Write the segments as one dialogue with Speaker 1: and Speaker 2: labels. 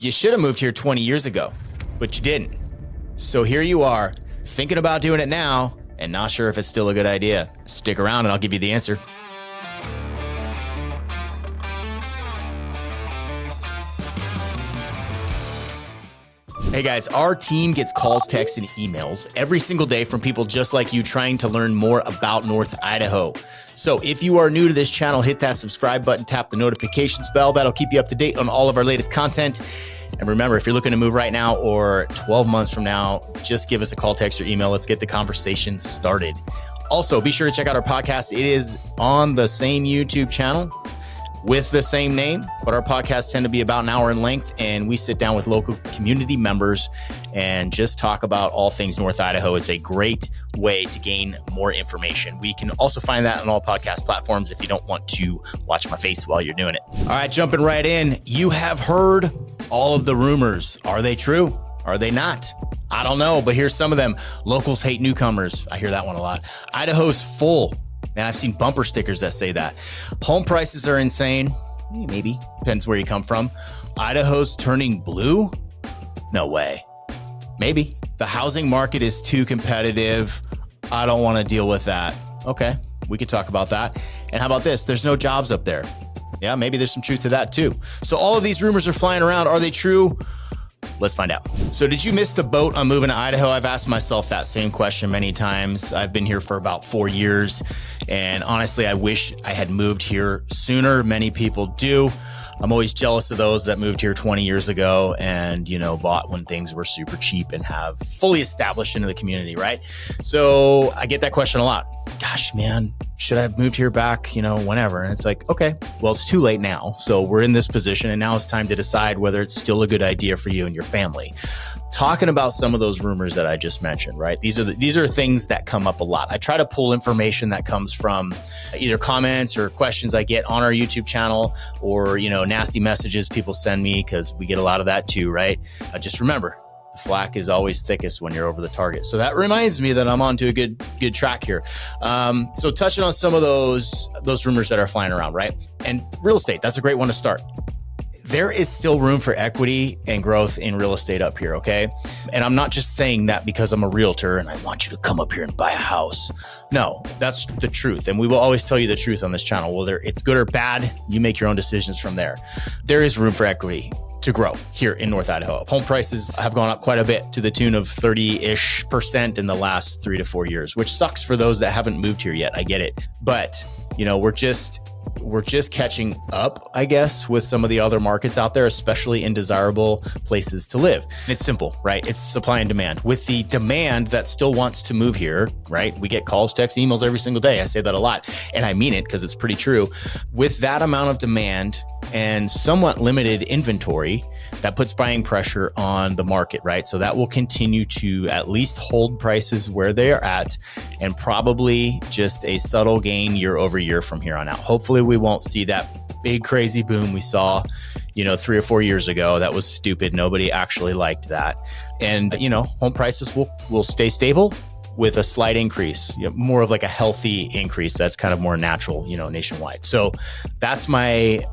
Speaker 1: You should have moved here 20 years ago, but you didn't. So here you are, thinking about doing it now and not sure if it's still a good idea. Stick around and I'll give you the answer. Hey guys, our team gets calls, texts, and emails every single day from people just like you trying to learn more about North Idaho. So if you are new to this channel, hit that subscribe button, tap the notifications bell. That'll keep you up to date on all of our latest content. And remember, if you're looking to move right now or 12 months from now, just give us a call, text, or email. Let's get the conversation started. Also, be sure to check out our podcast. It is on the same YouTube channel with the same name, but our podcasts tend to be about an hour in length, and we sit down with local community members and just talk about all things North Idaho. It's a great way to gain more information. We can also find that on all podcast platforms if you don't want to watch my face while you're doing it. All right, jumping right in. You have heard all of the rumors. Are they true? Are they not? I don't know, but here's some of them. Locals hate newcomers. I hear that one a lot. Idaho's full. Man, I've seen bumper stickers that say that. Home prices are insane. Maybe. Depends where you come from. Idaho's turning blue? No way. Maybe. The housing market is too competitive. I don't want to deal with that. Okay, we could talk about that. And how about this? There's no jobs up there. Yeah, maybe there's some truth to that too. So all of these rumors are flying around. Are they true? Let's find out. So did you miss the boat on moving to Idaho? I've asked myself that same question many times. I've been here for about 4 years. And honestly, I wish I had moved here sooner. Many people do. I'm always jealous of those that moved here 20 years ago and, bought when things were super cheap and have fully established into the community, right? So I get that question a lot. Gosh, man, should I have moved here back, whenever? And it's like, okay, well, it's too late now. So we're in this position and now it's time to decide whether it's still a good idea for you and your family. Talking about some of those rumors that I just mentioned, right? These are things that come up a lot. I try to pull information that comes from either comments or questions I get on our YouTube channel or, nasty messages people send me because we get a lot of that too, right? Just remember, the flack is always thickest when you're over the target. So that reminds me that I'm onto a good track here. So touching on some of those rumors that are flying around, right? And real estate, that's a great one to start. There is still room for equity and growth in real estate up here, okay? And I'm not just saying that because I'm a realtor and I want you to come up here and buy a house. No, that's the truth. And we will always tell you the truth on this channel. Whether it's good or bad, you make your own decisions from there. There is room for equity to grow here in North Idaho. Home prices have gone up quite a bit to the tune of 30-ish% in the last 3 to 4 years, which sucks for those that haven't moved here yet. I get it. But, we're just catching up, I guess, with some of the other markets out there, especially in desirable places to live. And it's simple, right? It's supply and demand. With the demand that still wants to move here, right? We get calls, texts, emails every single day. I say that a lot, and I mean it because it's pretty true. With that amount of demand and somewhat limited inventory, that puts buying pressure on the market, right? So that will continue to at least hold prices where they are at and probably just a subtle gain year over year from here on out. Hopefully we won't see that big crazy boom we saw, 3 or 4 years ago. That was stupid. Nobody actually liked that. And, home prices will stay stable with a slight increase, more of like a healthy increase. That's kind of more natural, nationwide. So that's my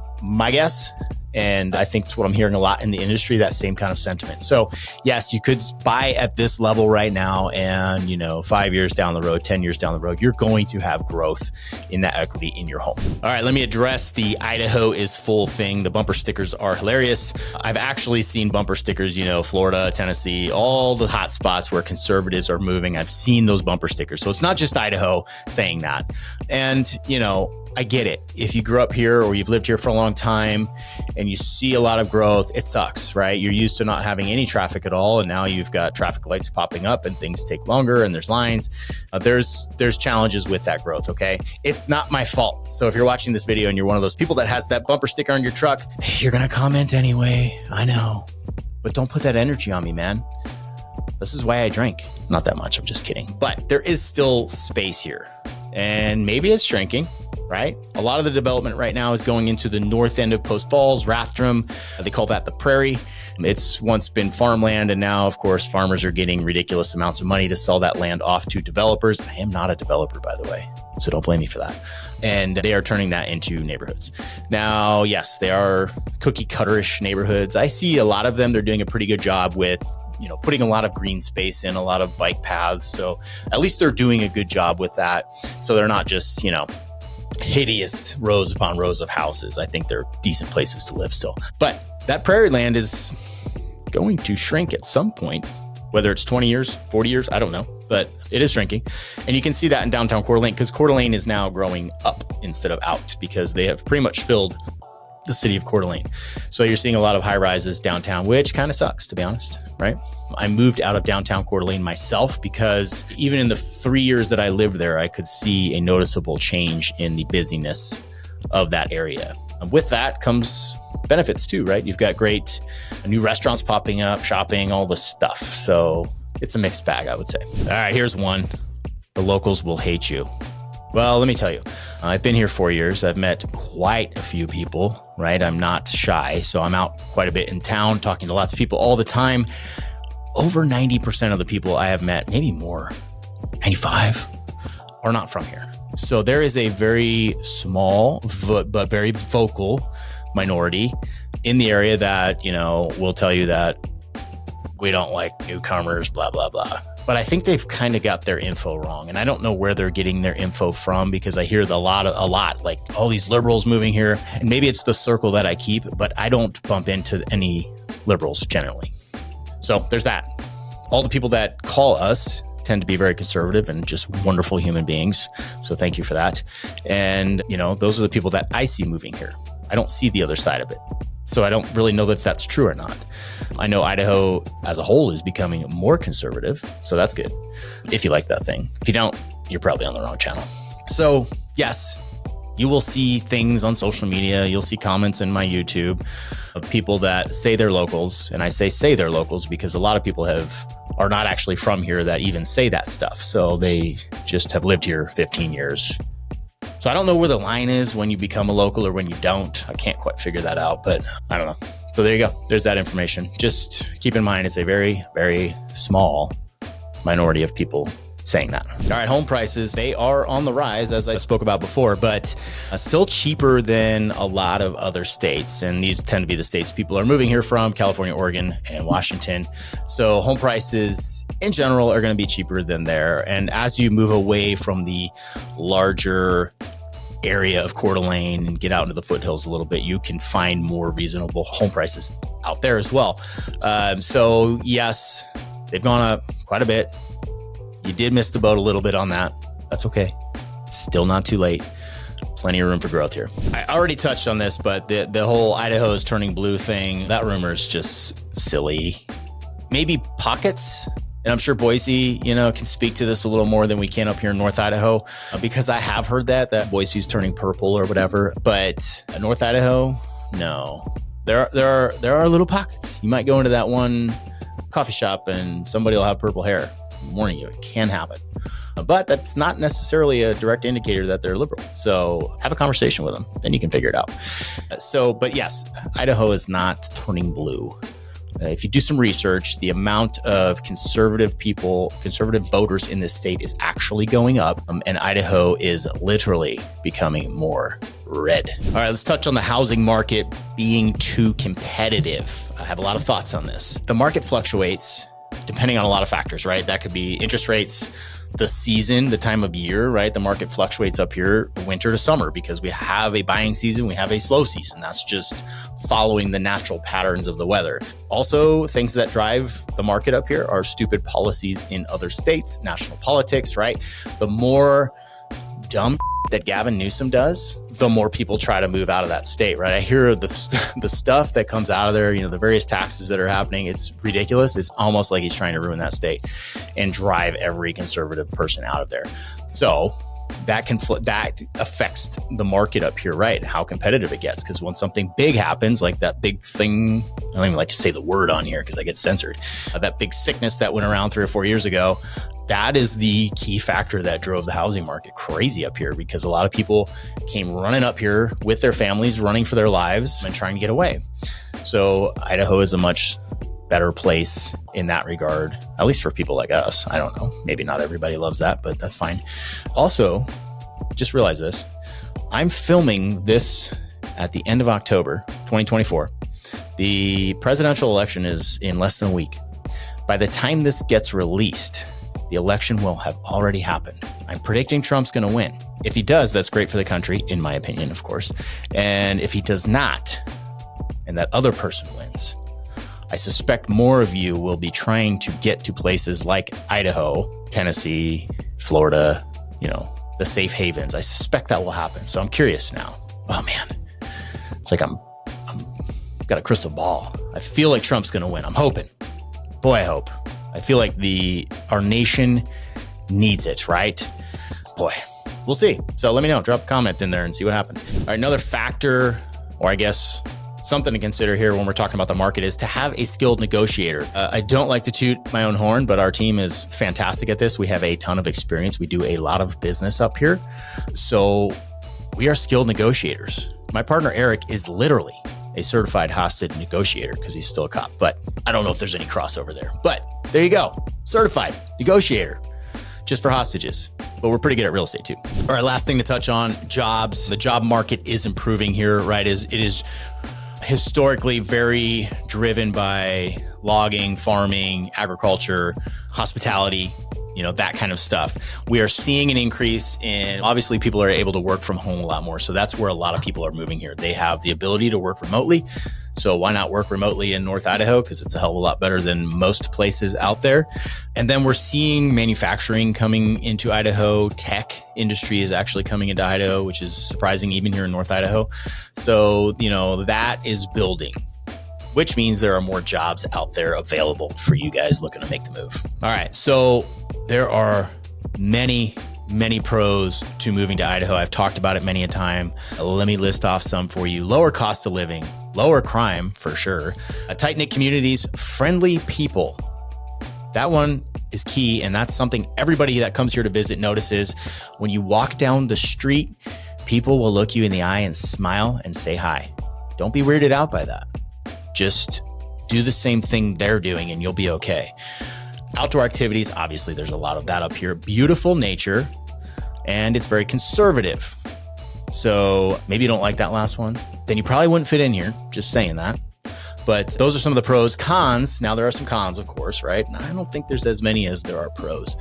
Speaker 1: guess. And I think it's what I'm hearing a lot in the industry, that same kind of sentiment. So yes, you could buy at this level right now and, 5 years down the road, 10 years down the road, you're going to have growth in that equity in your home. All right, let me address the Idaho is full thing. The bumper stickers are hilarious. I've actually seen bumper stickers, Florida, Tennessee, all the hot spots where conservatives are moving. I've seen those bumper stickers. So it's not just Idaho saying that. And, I get it. If you grew up here or you've lived here for a long time and you see a lot of growth, it sucks, right? You're used to not having any traffic at all. And now you've got traffic lights popping up and things take longer and there's lines. There's challenges with that growth, okay? It's not my fault. So if you're watching this video and you're one of those people that has that bumper sticker on your truck, you're going to comment anyway. I know, but don't put that energy on me, man. This is why I drink. Not that much. I'm just kidding. But there is still space here and maybe it's shrinking. Right? A lot of the development right now is going into the north end of Post Falls, Rathdrum. They call that the Prairie. It's once been farmland, and now, of course, farmers are getting ridiculous amounts of money to sell that land off to developers. I am not a developer, by the way, so don't blame me for that. And they are turning that into neighborhoods. Now, yes, they are cookie cutter-ish neighborhoods. I see a lot of them. They're doing a pretty good job with, putting a lot of green space in, a lot of bike paths. So at least they're doing a good job with that. So they're not just, hideous rows upon rows of houses. I think they're decent places to live still. But that prairie land is going to shrink at some point, whether it's 20 years, 40 years, I don't know, but it is shrinking. And you can see that in downtown Coeur d'Alene, because Coeur d'Alene is now growing up instead of out, because they have pretty much filled the city of Coeur d'Alene. So you're seeing a lot of high rises downtown, which kind of sucks, to be honest, right? I moved out of downtown Coeur d'Alene myself because even in the 3 years that I lived there, I could see a noticeable change in the busyness of that area. And with that comes benefits too, right? You've got great new restaurants popping up, shopping, all this stuff. So it's a mixed bag, I would say. All right, here's one. The locals will hate you. Well, let me tell you, I've been here 4 years. I've met quite a few people, right? I'm not shy. So I'm out quite a bit in town, talking to lots of people all the time. Over 90% of the people I have met, maybe more, 95, are not from here. So there is a very small, but very vocal minority in the area that, will tell you that we don't like newcomers, blah, blah, blah. But I think they've kind of got their info wrong. And I don't know where they're getting their info from, because I hear a lot, like all these liberals moving here. And maybe it's the circle that I keep, but I don't bump into any liberals generally. So there's that. All the people that call us tend to be very conservative and just wonderful human beings. So thank you for that. And, those are the people that I see moving here. I don't see the other side of it. So I don't really know if that's true or not. I know Idaho as a whole is becoming more conservative. So that's good. If you like that thing. If you don't, you're probably on the wrong channel. So yes, you will see things on social media. You'll see comments in my YouTube of people that say they're locals. And I say they're locals because a lot of people are not actually from here that even say that stuff. So they just have lived here 15 years. So I don't know where the line is when you become a local or when you don't. I can't quite figure that out, but I don't know. So there you go. There's that information. Just keep in mind, it's a very, very small minority of people saying that. All right, home prices, they are on the rise, as I spoke about before, but still cheaper than a lot of other states. And these tend to be the states people are moving here from: California, Oregon, and Washington. So home prices in general are going to be cheaper than there. And as you move away from the larger area of Coeur d'Alene and get out into the foothills a little bit, you can find more reasonable home prices out there as well. So yes, they've gone up quite a bit. You did miss the boat a little bit on that. That's okay. It's still not too late. Plenty of room for growth here. I already touched on this, but the whole Idaho is turning blue thing, that rumor is just silly. Maybe pockets. And I'm sure Boise, can speak to this a little more than we can up here in North Idaho, because I have heard that Boise's turning purple or whatever. But North Idaho, no. There are little pockets. You might go into that one coffee shop and somebody will have purple hair. I'm warning you, it can happen. But that's not necessarily a direct indicator that they're liberal. So have a conversation with them, then you can figure it out. But yes, Idaho is not turning blue. If you do some research, the amount of conservative voters in this state is actually going up, and Idaho is literally becoming more red. All right, let's touch on the housing market being too competitive. I have a lot of thoughts on this. The market fluctuates depending on a lot of factors, right? That could be interest rates, the season, the time of year, right? The market fluctuates up here winter to summer because we have a buying season, we have a slow season. That's just following the natural patterns of the weather. Also, things that drive the market up here are stupid policies in other states, national politics, right? The more dumb that Gavin Newsom does, the more people try to move out of that state, right? I hear the stuff that comes out of there, the various taxes that are happening. It's ridiculous. It's almost like he's trying to ruin that state and drive every conservative person out of there. So that affects the market up here, right? How competitive it gets. Because when something big happens, like that big thing, I don't even like to say the word on here because I get censored, that big sickness that went around 3 or 4 years ago, that is the key factor that drove the housing market crazy up here, because a lot of people came running up here with their families, running for their lives and trying to get away. So Idaho is a much better place in that regard, at least for people like us. I don't know. Maybe not everybody loves that, but that's fine. Also, just realize this. I'm filming this at the end of October, 2024. The presidential election is in less than a week. By the time this gets released, the election will have already happened. I'm predicting Trump's going to win. If he does, that's great for the country, in my opinion, of course. And if he does not, and that other person wins, I suspect more of you will be trying to get to places like Idaho, Tennessee, Florida, the safe havens. I suspect that will happen. So I'm curious now. Oh man, it's like I'm got a crystal ball. I feel like Trump's going to win. I'm hoping. Boy, I hope. I feel like our nation needs it, right? Boy, we'll see. So let me know. Drop a comment in there and see what happens. All right, another factor, or I guess something to consider here when we're talking about the market, is to have a skilled negotiator. I don't like to toot my own horn, but our team is fantastic at this. We have a ton of experience. We do a lot of business up here. So we are skilled negotiators. My partner, Eric, is literally a certified hostage negotiator because he's still a cop, but I don't know if there's any crossover there. But there you go. Certified negotiator just for hostages. But we're pretty good at real estate too. All right, last thing to touch on, jobs. The job market is improving here, right? It is historically very driven by logging, farming, agriculture, hospitality, that kind of stuff. We are seeing an increase in, obviously people are able to work from home a lot more. So that's where a lot of people are moving here. They have the ability to work remotely. So why not work remotely in North Idaho? Because it's a hell of a lot better than most places out there. And then we're seeing manufacturing coming into Idaho. Tech industry is actually coming into Idaho, which is surprising even here in North Idaho. So, that is building, which means there are more jobs out there available for you guys looking to make the move. All right. So there are many pros to moving to Idaho. I've talked about it many a time. Let me list off some for you. Lower cost of living, lower crime for sure, tight-knit communities, friendly people. That one is key, and that's something everybody that comes here to visit notices. When you walk down the street, people will look you in the eye and smile and say hi. Don't be weirded out by that. Just do the same thing they're doing and you'll be okay. Outdoor activities, obviously there's a lot of that up here. Beautiful nature, and it's very conservative. So maybe you don't like that last one. Then you probably wouldn't fit in here, just saying that. But those are some of the pros. Cons, now there are some cons, of course, right? And I don't think there's as many as there are pros.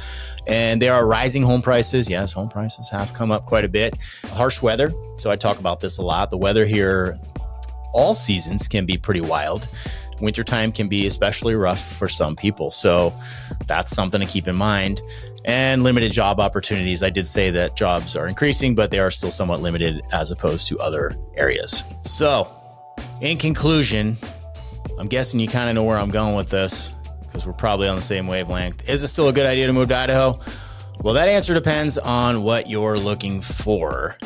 Speaker 1: And there are rising home prices. Yes, home prices have come up quite a bit. Harsh weather. So I talk about this a lot. The weather here, all seasons can be pretty wild. Wintertime can be especially rough for some people. So that's something to keep in mind. And limited job opportunities. I did say that jobs are increasing, but they are still somewhat limited as opposed to other areas. So in conclusion, I'm guessing you kind of know where I'm going with this because we're probably on the same wavelength. Is it still a good idea to move to Idaho? Well, that answer depends on what you're looking for.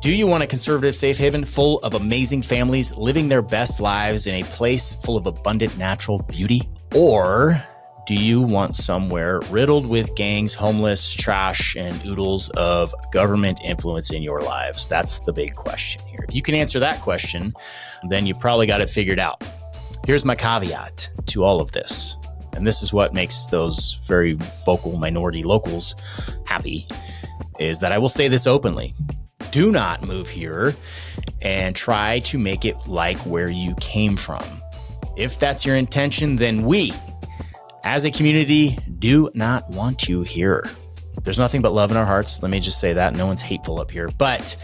Speaker 1: Do you want a conservative safe haven full of amazing families living their best lives in a place full of abundant natural beauty? Or do you want somewhere riddled with gangs, homeless, trash, and oodles of government influence in your lives? That's the big question here. If you can answer that question, then you probably got it figured out. Here's my caveat to all of this. And this is what makes those very vocal minority locals happy, is that I will say this openly. Do not move here and try to make it like where you came from. If that's your intention, then we, as a community, do not want you here. There's nothing but love in our hearts. Let me just say that. No one's hateful up here. But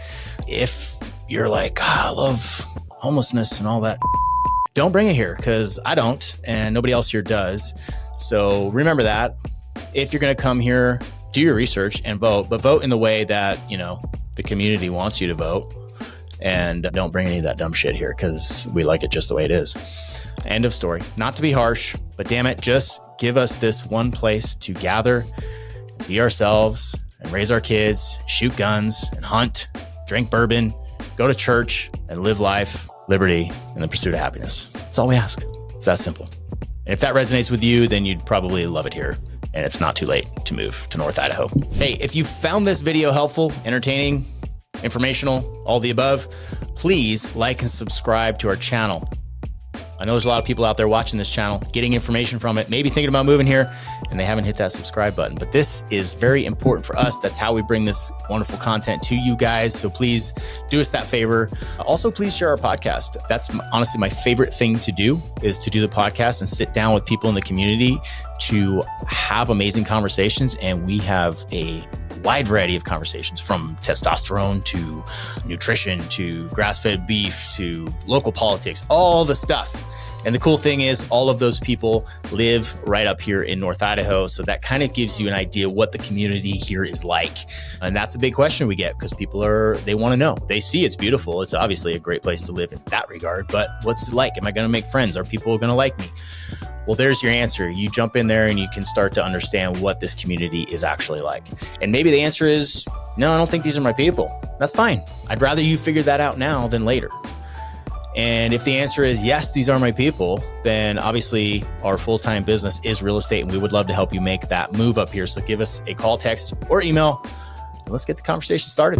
Speaker 1: if you're like, I love homelessness and all that, don't bring it here, because I don't, and nobody else here does. So remember that. If you're going to come here, do your research and vote, but vote in the way that, the community wants you to vote, and don't bring any of that dumb shit here because we like it just the way it is. End of story. Not to be harsh, but damn it, just give us this one place to gather, be ourselves, and raise our kids, shoot guns and hunt, drink bourbon, go to church, and live life, liberty, and the pursuit of happiness. That's all we ask. It's that simple. And if that resonates with you, then you'd probably love it here. And it's not too late to move to North Idaho. Hey, if you found this video helpful, entertaining, informational, all the above, please like and subscribe to our channel. I know there's a lot of people out there watching this channel, getting information from it, maybe thinking about moving here, and they haven't hit that subscribe button. But this is very important for us. That's how we bring this wonderful content to you guys. So please do us that favor. Also, please share our podcast. That's honestly my favorite thing to do, is to do the podcast and sit down with people in the community to have amazing conversations. And we have a wide variety of conversations, from testosterone to nutrition to grass-fed beef to local politics, all the stuff. And the cool thing is, all of those people live right up here in North Idaho. So that kind of gives you an idea what the community here is like. And that's a big question we get, because people they want to know. They see it's beautiful. It's obviously a great place to live in that regard, but what's it like? Am I going to make friends? Are people going to like me? Well, there's your answer. You jump in there and you can start to understand what this community is actually like. And maybe the answer is, no, I don't think these are my people. That's fine. I'd rather you figure that out now than later. And if the answer is yes, these are my people, then obviously our full-time business is real estate, and we would love to help you make that move up here. So give us a call, text, or email, and let's get the conversation started.